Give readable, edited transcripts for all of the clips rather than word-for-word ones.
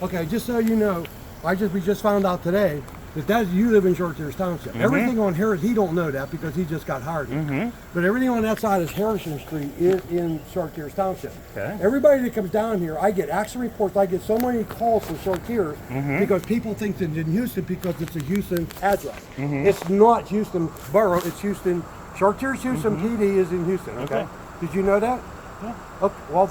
Okay, just so you know, we just found out today that you live in Short Tears Township. Everything on Harris, he don't know that because he just got hired. But everything on that side is Harrison Street is in Short Tears Township. Okay. Everybody that comes down here, I get accident reports. I get so many calls from Short Tears because people think it's in Houston because it's a Houston address. It's not Houston Borough. It's Houston. Short Tears Houston PD is in Houston. Okay. Did you know that? Yeah. Okay, well,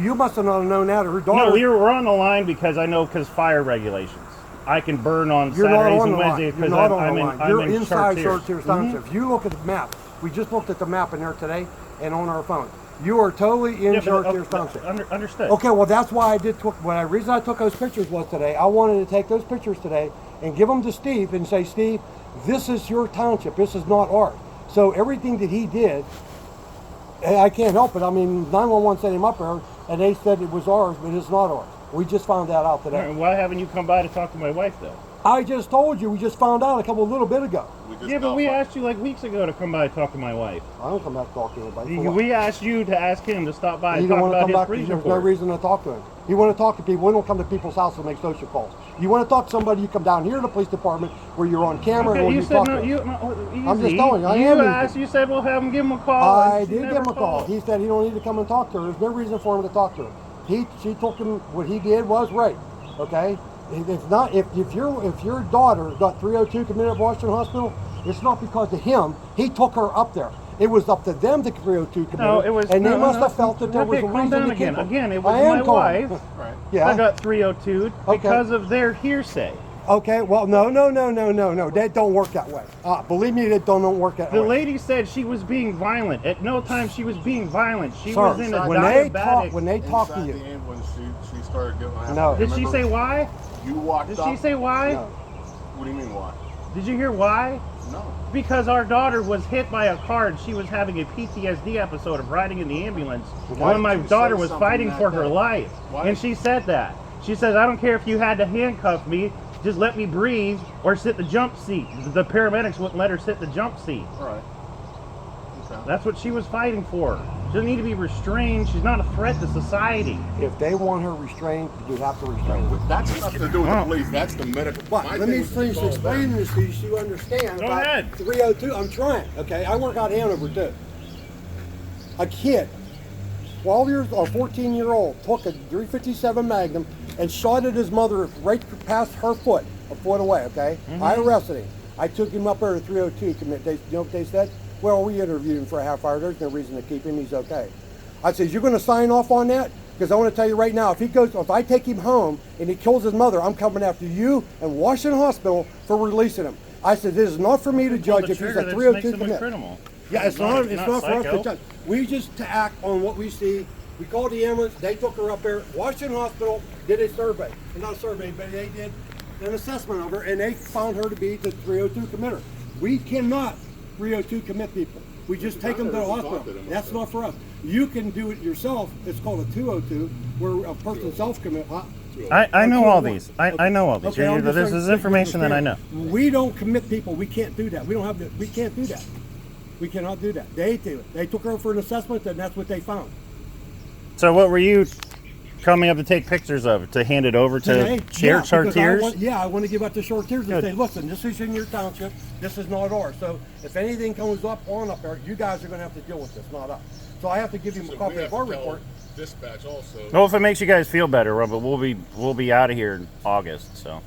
you must have not known that, or her daughter. No, we're on the line because I know because fire regulations. I can burn on Saturdays and Wednesdays because I'm in inside Short Tears Township. If you look at the map, we just looked at the map in there today and on our phone. You are totally in Short Tears Township. Understood. Okay, well that's why I did. The reason I took those pictures was today. I wanted to take those pictures today and give them to Steve and say, Steve, this is your township. This is not ours. So everything that he did, I can't help it. I mean, 911 sent him up there, and they said it was ours, but it's not ours. We just found that out today. Why haven't you come by to talk to my wife, though? I just told you. We just found out a little bit ago. Yeah, but we asked you like weeks ago to come by to talk to my wife. I don't come back to talk to anybody. We asked you to ask him to stop by and don't talk want to about come back. police There's report. no reason to talk to him. You want to talk to people. We don't come to people's houses and make social calls. You want to talk to somebody, you come down here to the police department where you're on camera and you you said talk no, to them. I'm just telling you, I you am asked, easy. you said we'll have him give him a call. I did give him a call. He said he don't need to come and talk to her. There's no reason for him to talk to her. She told him what he did was right. Okay? It's not if your daughter got 302 committed at Washington Hospital, it's not because of him. He took her up there. It was up to them to 302 committed. No, it was, and they must have felt that there was a reason to keep them. Again, it was my wife. Right. Yeah. I got 302 because of their hearsay. Okay, well, no. That don't work that way. Believe me, that don't work that way. The lady said she was being violent. At no time she was being violent. She Sir, was in a when they talk to Inside you. the ambulance, she started getting. No. Did she say why? You walked Did up. she say why? No. What do you mean why? Did you hear why? No. Because our daughter was hit by a car and she was having a PTSD episode of riding in the ambulance when my daughter was fighting for her life. And she said that. She says, I don't care if you had to handcuff me, just let me breathe or sit the jump seat. The paramedics wouldn't let her sit the jump seat. All right. Okay. That's what she was fighting for. She doesn't need to be restrained. She's not a threat to society. If they want her restrained, you have to restrain her. That's nothing to do with the police. That's the medical. But let me finish explaining this to you so you understand. Go about ahead. 302. I'm trying. Okay, I work out Hanover too. A kid, 12 years or 14-year-old, took a 357 Magnum and shot at his mother right past her foot, a foot away. Okay, I arrested him. I took him up there to 302. You know what they said? Well, we interviewed him for a half hour. There's no reason to keep him. He's okay. I said, you're going to sign off on that? Because I want to tell you right now, if I take him home and he kills his mother, I'm coming after you and Washington Hospital for releasing him. I said, this is not for me to judge if he's a 302 commit. Yeah, it's not for us to judge. We just to act on what we see. We called the ambulance. They took her up there. Washington Hospital did a survey. Not a survey, but they did an assessment of her, and they found her to be the 302 committer. We cannot 302 commit people. We just take them to the hospital. That's not for us. You can do it yourself. It's called a 202, where a person self-commit. I know all these. I know all these. Okay, This is information that I know. We don't commit people. We can't do that. We can't do that. We cannot do that. They do it. They took her for an assessment, and that's what they found. So what were you coming up to take pictures of? To hand it over to Short Tears? I want to give up to Short Tears and say, listen, this is in your township. This is not ours. So if anything comes up there, you guys are going to have to deal with this, not us. So I have to give you a copy of our report. Dispatch also. Well, if it makes you guys feel better, but we'll be out of here in August. So.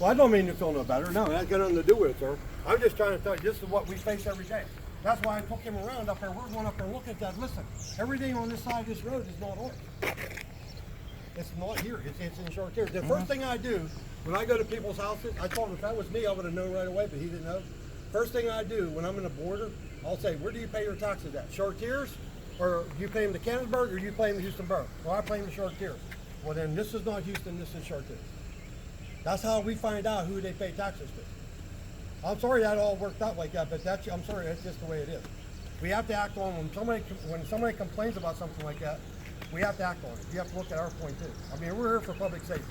Well, I don't mean to feel no better. No, that's got nothing to do with it, sir. I'm just trying to tell you, this is what we face every day. That's why I took him around up there. We're going up there and look at that. Listen, everything on this side of this road is not ours. It's not here. It's in Short Tears. The first thing I do when I go to people's houses, I told him if that was me, I would have known right away, but he didn't know. First thing I do when I'm in the border, I'll say, where do you pay your taxes at? Short Tears? Or do you pay them to Canonsburg, or do you pay them to Houston Borough? Well, I pay them to Short Tears. Well, then this is not Houston, this is Short Tears. That's how we find out who they pay taxes to. I'm sorry that all worked out like that, but I'm sorry, that's just the way it is. We have to act on when somebody complains about something like that, we have to act on it. You have to look at our point too. I mean, we're here for public safety.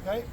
Okay?